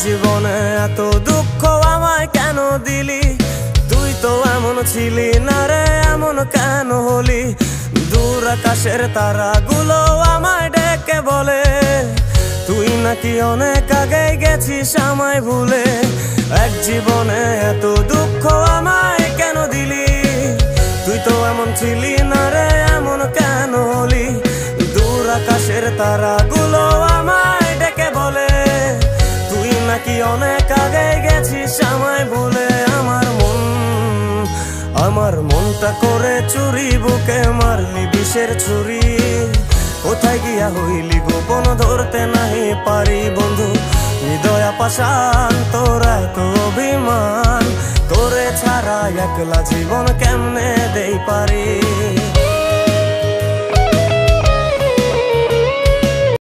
জীবনে এত দুঃখ আমায় কেন দিলি? তুই তো এমন ছিলি না রে, এমন কেন হলি? দূর আকাশের তারাগুলো আমায় ডেকে বলে তুই নাকি অনেক আগে গেছিস আমায় ভুলে। এক জীবনে এত দুঃখ আমায় কেন দিলি? তুই তো এমন ছিলি না রে, এমন কেন হলি? দূর আকাশের তারাগুলো আমায় ডেকে বলে তুই নাকি অনেক আগে গেছিস আমায় ভুলে। আমার মনটা করে চুরি, বুকে মারলি বিষের ছুরি। কোথায় গিয়া হইলি গোপন ধরতে নাহি পারি বন্ধু। হৃদয় পাষাণ তোর এত অভিমান, তোরে ছাড়া একলা জীবন কেমনে দেই পারি?